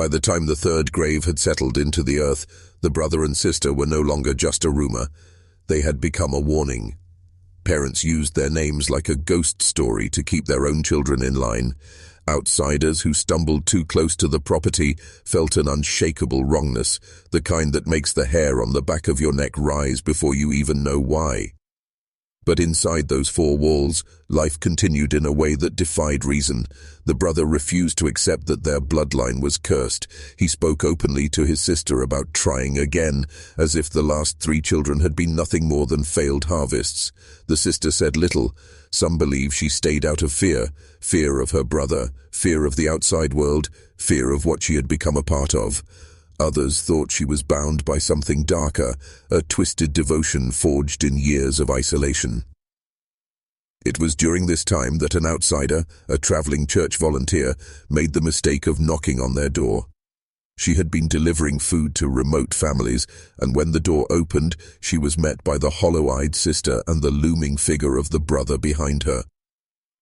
By the time the third grave had settled into the earth, the brother and sister were no longer just a rumor. They had become a warning. Parents used their names like a ghost story to keep their own children in line. Outsiders who stumbled too close to the property felt an unshakable wrongness, the kind that makes the hair on the back of your neck rise before you even know why. But inside those four walls, life continued in a way that defied reason. The brother refused to accept that their bloodline was cursed. He spoke openly to his sister about trying again, as if the last 3 children had been nothing more than failed harvests. The sister said little. Some believe she stayed out of fear of her brother, fear of the outside world, fear of what she had become a part of. Others thought she was bound by something darker, a twisted devotion forged in years of isolation. It was during this time that an outsider, a traveling church volunteer, made the mistake of knocking on their door. She had been delivering food to remote families, and when the door opened, she was met by the hollow-eyed sister and the looming figure of the brother behind her.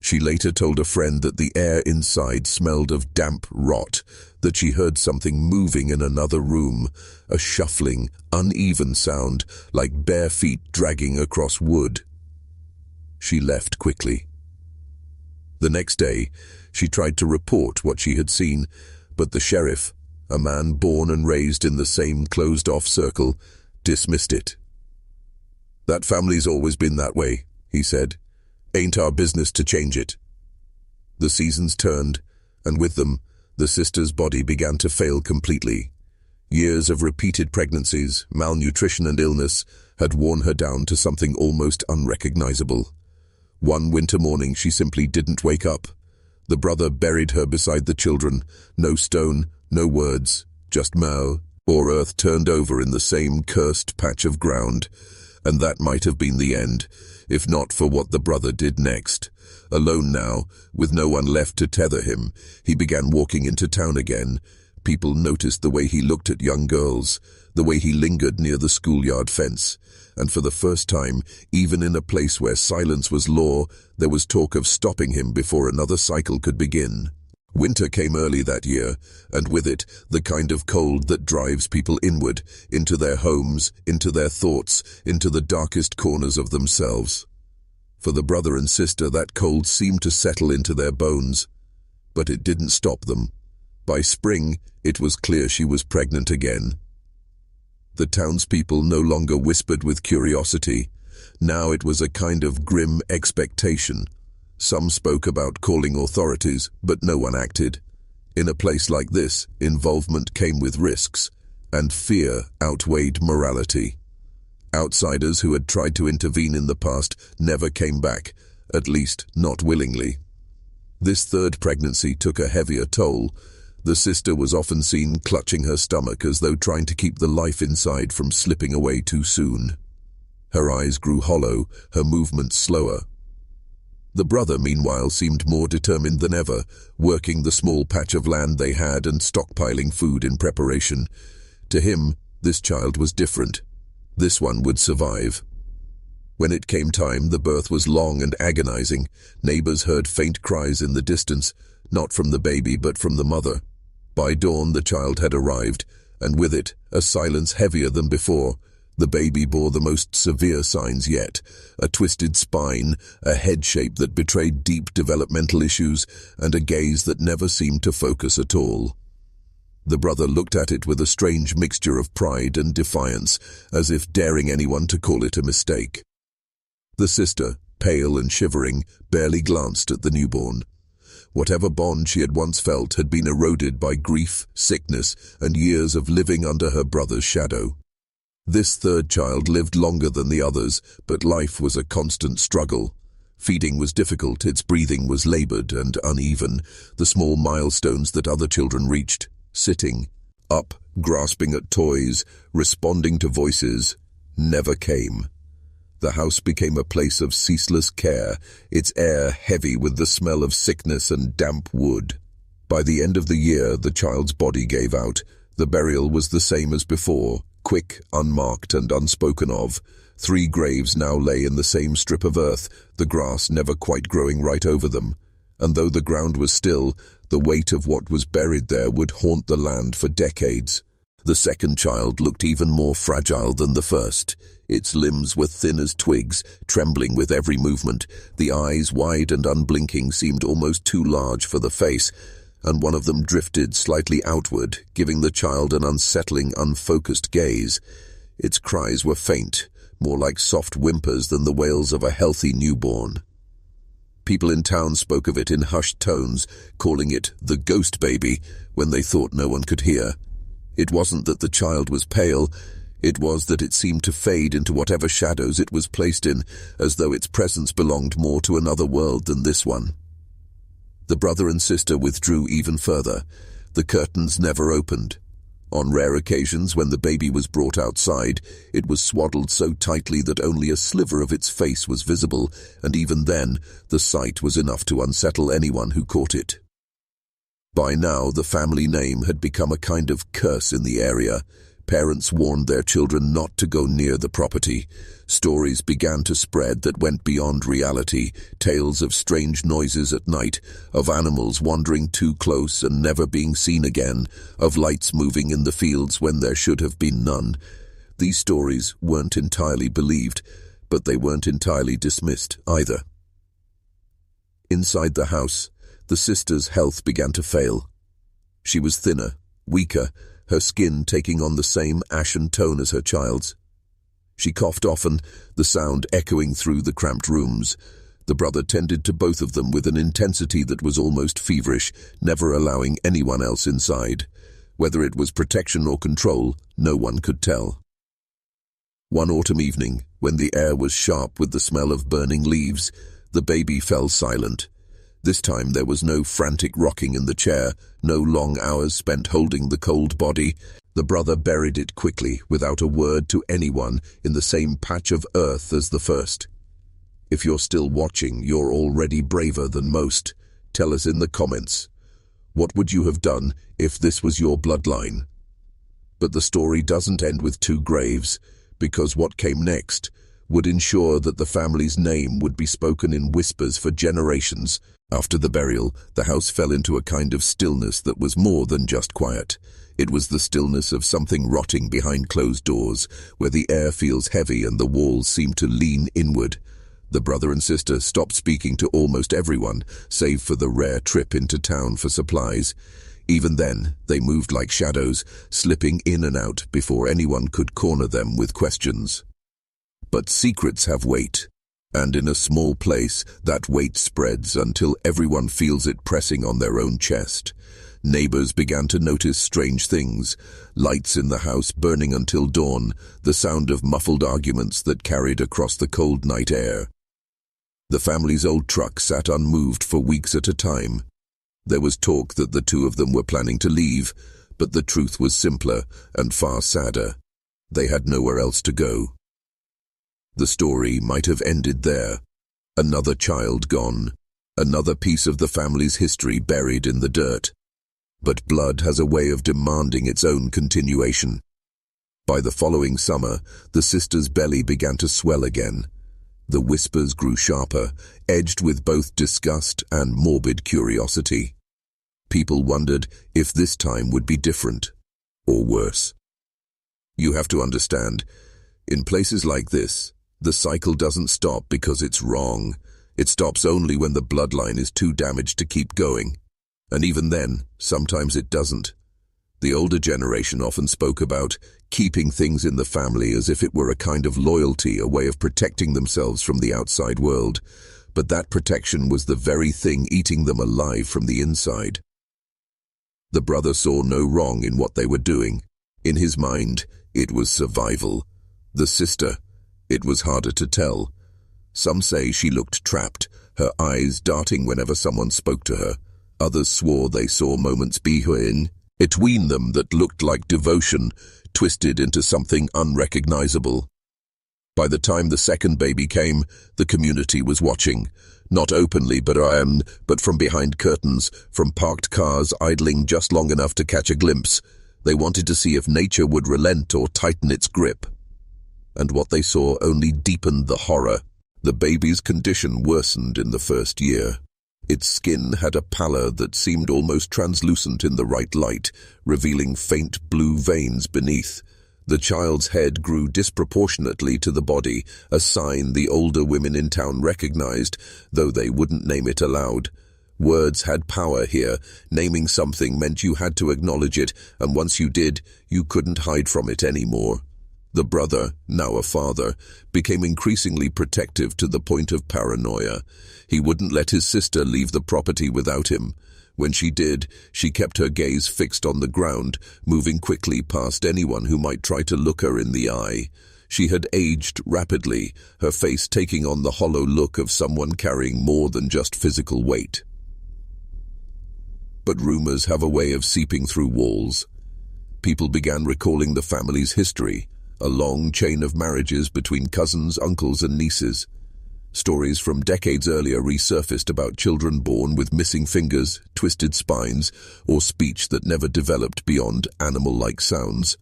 She later told a friend that the air inside smelled of damp rot, that she heard something moving in another room, a shuffling, uneven sound, like bare feet dragging across wood. She left quickly. The next day, she tried to report what she had seen, but the sheriff, a man born and raised in the same closed-off circle, dismissed it. "That family's always been that way," he said. "Ain't our business to change it." The seasons turned, and with them, the sister's body began to fail completely. Years of repeated pregnancies, malnutrition and illness had worn her down to something almost unrecognizable. One winter morning she simply didn't wake up. The brother buried her beside the children. No stone, no words, just marrow or earth turned over in the same cursed patch of ground. And that might have been the end, if not for what the brother did next. Alone now, with no one left to tether him, he began walking into town again. People noticed the way he looked at young girls, the way he lingered near the schoolyard fence. And for the first time, even in a place where silence was law, there was talk of stopping him before another cycle could begin. Winter came early that year, and with it, the kind of cold that drives people inward, into their homes, into their thoughts, into the darkest corners of themselves. For the brother and sister, that cold seemed to settle into their bones. But it didn't stop them. By spring, it was clear she was pregnant again. The townspeople no longer whispered with curiosity. Now it was a kind of grim expectation. Some spoke about calling authorities, but no one acted. In a place like this, involvement came with risks, and fear outweighed morality. Outsiders who had tried to intervene in the past never came back, at least not willingly. This third pregnancy took a heavier toll. The sister was often seen clutching her stomach as though trying to keep the life inside from slipping away too soon. Her eyes grew hollow, her movements slower. The brother, meanwhile, seemed more determined than ever, working the small patch of land they had and stockpiling food in preparation. To him, this child was different. This one would survive. When it came time, the birth was long and agonizing. Neighbors heard faint cries in the distance, not from the baby but from the mother. By dawn, the child had arrived, and with it, a silence heavier than before. The baby bore the most severe signs yet, a twisted spine, a head shape that betrayed deep developmental issues, and a gaze that never seemed to focus at all. The brother looked at it with a strange mixture of pride and defiance, as if daring anyone to call it a mistake. The sister, pale and shivering, barely glanced at the newborn. Whatever bond she had once felt had been eroded by grief, sickness, and years of living under her brother's shadow. This third child lived longer than the others, but life was a constant struggle. Feeding was difficult, its breathing was labored and uneven, the small milestones that other children reached, sitting, up, grasping at toys, responding to voices, never came. The house became a place of ceaseless care, its air heavy with the smell of sickness and damp wood. By the end of the year, the child's body gave out. The burial was the same as before, quick, unmarked, and unspoken of. 3 graves now lay in the same strip of earth, the grass never quite growing right over them. And though the ground was still, The weight of what was buried there would haunt the land for decades. The second child looked even more fragile than the first. Its limbs were thin as twigs, trembling with every movement. The eyes, wide and unblinking, seemed almost too large for the face, and one of them drifted slightly outward, giving the child an unsettling, unfocused gaze. Its cries were faint, more like soft whimpers than the wails of a healthy newborn. People in town spoke of it in hushed tones, calling it the ghost baby, when they thought no one could hear. It wasn't that the child was pale, it was that it seemed to fade into whatever shadows it was placed in, as though its presence belonged more to another world than this one. The brother and sister withdrew even further. The curtains never opened. On rare occasions, when the baby was brought outside, it was swaddled so tightly that only a sliver of its face was visible, and even then, the sight was enough to unsettle anyone who caught it. By now, the family name had become a kind of curse in the area. Parents warned their children not to go near the property. Stories began to spread that went beyond reality, tales of strange noises at night, of animals wandering too close and never being seen again, of lights moving in the fields when there should have been none. These stories weren't entirely believed, but they weren't entirely dismissed either. Inside the house, the sister's health began to fail. She was thinner, weaker, her skin taking on the same ashen tone as her child's. She coughed often, the sound echoing through the cramped rooms. The brother tended to both of them with an intensity that was almost feverish, never allowing anyone else inside. Whether it was protection or control, no one could tell. One autumn evening, when the air was sharp with the smell of burning leaves, the baby fell silent. This time there was no frantic rocking in the chair, no long hours spent holding the cold body. The brother buried it quickly, without a word to anyone, in the same patch of earth as the first. If you're still watching, you're already braver than most. Tell us in the comments. What would you have done if this was your bloodline? But the story doesn't end with two graves, because what came next would ensure that the family's name would be spoken in whispers for generations. After the burial, the house fell into a kind of stillness that was more than just quiet. It was the stillness of something rotting behind closed doors, where the air feels heavy and the walls seem to lean inward. The brother and sister stopped speaking to almost everyone, save for the rare trip into town for supplies. Even then, they moved like shadows, slipping in and out before anyone could corner them with questions. But secrets have weight. And in a small place, that weight spreads until everyone feels it pressing on their own chest. Neighbors began to notice strange things. Lights in the house burning until dawn, the sound of muffled arguments that carried across the cold night air. The family's old truck sat unmoved for weeks at a time. There was talk that the two of them were planning to leave, but the truth was simpler and far sadder. They had nowhere else to go. The story might have ended there. Another child gone. Another piece of the family's history buried in the dirt. But blood has a way of demanding its own continuation. By the following summer, the sister's belly began to swell again. The whispers grew sharper, edged with both disgust and morbid curiosity. People wondered if this time would be different, or worse. You have to understand, in places like this, the cycle doesn't stop because it's wrong. It stops only when the bloodline is too damaged to keep going. And even then, sometimes it doesn't. The older generation often spoke about keeping things in the family as if it were a kind of loyalty, a way of protecting themselves from the outside world. But that protection was the very thing eating them alive from the inside. The brother saw no wrong in what they were doing. In his mind, it was survival. The sister, it was harder to tell. Some say she looked trapped, her eyes darting whenever someone spoke to her. Others swore they saw moments between them that looked like devotion, twisted into something unrecognizable. By the time the second baby came, the community was watching. Not openly, but from behind curtains, from parked cars idling just long enough to catch a glimpse. They wanted to see if nature would relent or tighten its grip. And what they saw only deepened the horror. The baby's condition worsened in the first year. Its skin had a pallor that seemed almost translucent in the right light, revealing faint blue veins beneath. The child's head grew disproportionately to the body, a sign the older women in town recognized, though they wouldn't name it aloud. Words had power here. Naming something meant you had to acknowledge it, and once you did, you couldn't hide from it anymore. The brother, now a father, became increasingly protective to the point of paranoia. He wouldn't let his sister leave the property without him. When she did, she kept her gaze fixed on the ground, moving quickly past anyone who might try to look her in the eye. She had aged rapidly, her face taking on the hollow look of someone carrying more than just physical weight. But rumors have a way of seeping through walls. People began recalling the family's history, a long chain of marriages between cousins, uncles, and nieces. Stories from decades earlier resurfaced about children born with missing fingers, twisted spines, or speech that never developed beyond animal-like sounds.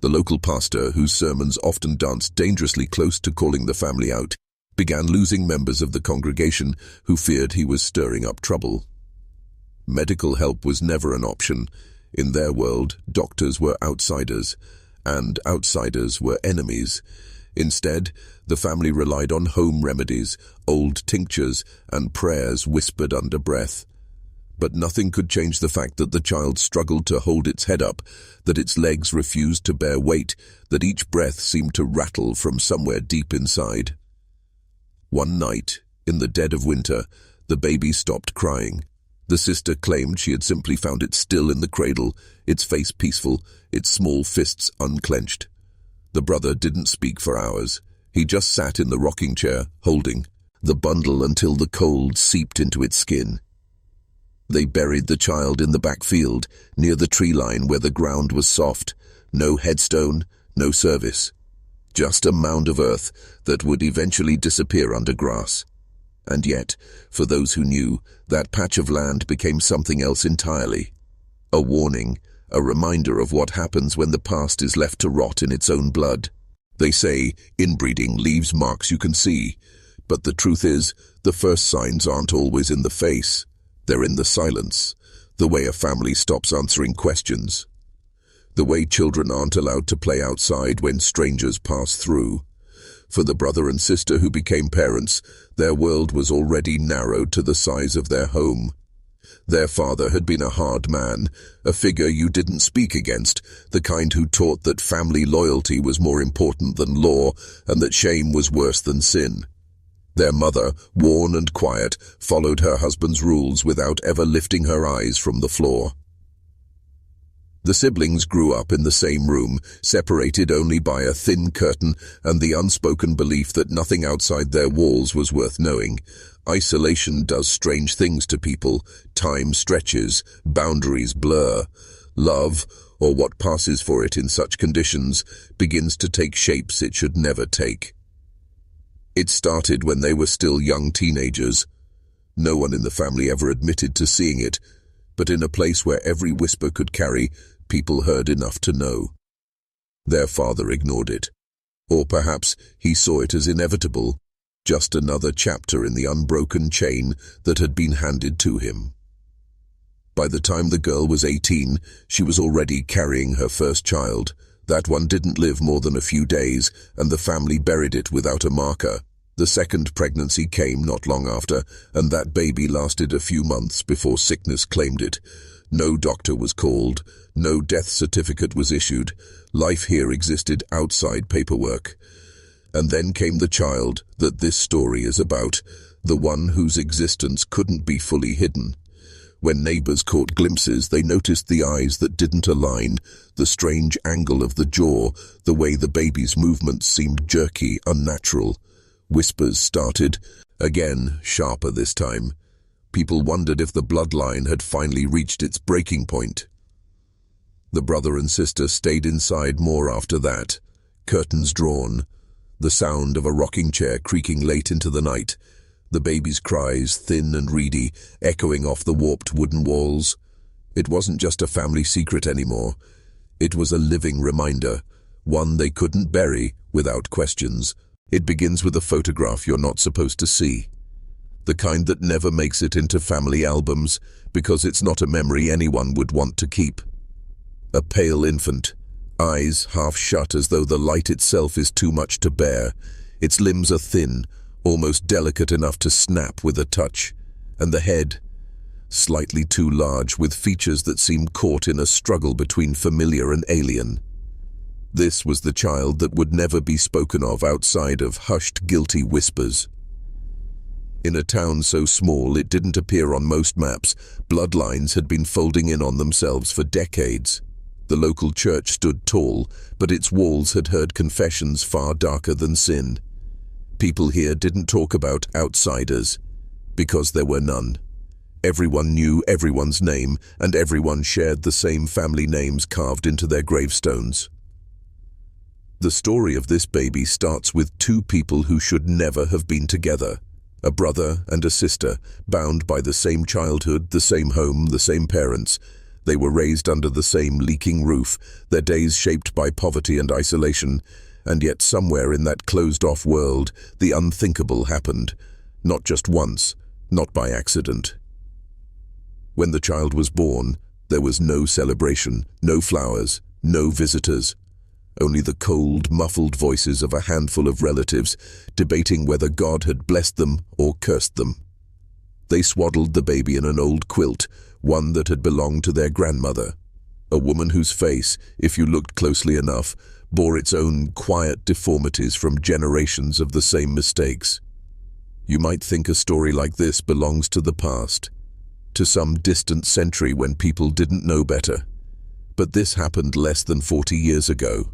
The local pastor, whose sermons often danced dangerously close to calling the family out, began losing members of the congregation who feared he was stirring up trouble. Medical help was never an option. In their world, doctors were outsiders, and outsiders were enemies. Instead, the family relied on home remedies, old tinctures, and prayers whispered under breath. But nothing could change the fact that the child struggled to hold its head up, that its legs refused to bear weight, that each breath seemed to rattle from somewhere deep inside. One night, in the dead of winter, the baby stopped crying. The sister claimed she had simply found it still in the cradle, its face peaceful, its small fists unclenched. The brother didn't speak for hours. He just sat in the rocking chair, holding the bundle until the cold seeped into its skin. They buried the child in the back field, near the tree line where the ground was soft. No headstone, no service. Just a mound of earth that would eventually disappear under grass. And yet, for those who knew, that patch of land became something else entirely. A warning, a reminder of what happens when the past is left to rot in its own blood. They say inbreeding leaves marks you can see, but the truth is, the first signs aren't always in the face. They're in the silence, the way a family stops answering questions, the way children aren't allowed to play outside when strangers pass through. For the brother and sister who became parents, their world was already narrowed to the size of their home. Their father had been a hard man, a figure you didn't speak against, the kind who taught that family loyalty was more important than law and that shame was worse than sin. Their mother, worn and quiet, followed her husband's rules without ever lifting her eyes from the floor. The siblings grew up in the same room, separated only by a thin curtain and the unspoken belief that nothing outside their walls was worth knowing. Isolation does strange things to people. Time stretches, boundaries blur. Love, or what passes for it in such conditions, begins to take shapes it should never take. It started when they were still young teenagers. No one in the family ever admitted to seeing it, but in a place where every whisper could carry, people heard enough to know. Their father ignored it. Or perhaps he saw it as inevitable, just another chapter in the unbroken chain that had been handed to him. By the time the girl was 18, she was already carrying her first child. That one didn't live more than a few days, and the family buried it without a marker. The second pregnancy came not long after, and that baby lasted a few months before sickness claimed it. No doctor was called, no death certificate was issued. Life here existed outside paperwork. And then came the child that this story is about, the one whose existence couldn't be fully hidden. When neighbors caught glimpses, they noticed the eyes that didn't align, the strange angle of the jaw, the way the baby's movements seemed jerky, unnatural. Whispers started, again, sharper this time. People wondered if the bloodline had finally reached its breaking point. The brother and sister stayed inside more after that, curtains drawn, the sound of a rocking chair creaking late into the night, the baby's cries, thin and reedy, echoing off the warped wooden walls. It wasn't just a family secret anymore. It was a living reminder, one they couldn't bury without questions. It begins with a photograph you're not supposed to see. the kind that never makes it into family albums because it's not a memory anyone would want to keep. A pale infant, eyes half shut as though the light itself is too much to bear. Its limbs are thin, almost delicate enough to snap with a touch, and the head, slightly too large, with features that seem caught in a struggle between familiar and alien. This was the child that would never be spoken of outside of hushed, guilty whispers. In a town so small it didn't appear on most maps, bloodlines had been folding in on themselves for decades. The local church stood tall, but its walls had heard confessions far darker than sin. People here didn't talk about outsiders, because there were none. Everyone knew everyone's name, and everyone shared the same family names carved into their gravestones. The story of this baby starts with two people who should never have been together. A brother and a sister, bound by the same childhood, the same home, the same parents. They were raised under the same leaking roof, their days shaped by poverty and isolation, and yet somewhere in that closed-off world, the unthinkable happened. Not just once, not by accident. When the child was born, there was no celebration, no flowers, no visitors. Only the cold, muffled voices of a handful of relatives debating whether God had blessed them or cursed them. They swaddled the baby in an old quilt, one that had belonged to their grandmother, a woman whose face, if you looked closely enough, bore its own quiet deformities from generations of the same mistakes. You might think a story like this belongs to the past, to some distant century when people didn't know better. But this happened less than 40 years ago,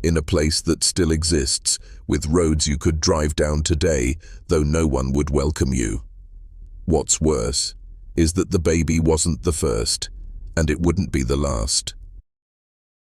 in a place that still exists, with roads you could drive down today, though no one would welcome you. What's worse is that the baby wasn't the first, and it wouldn't be the last.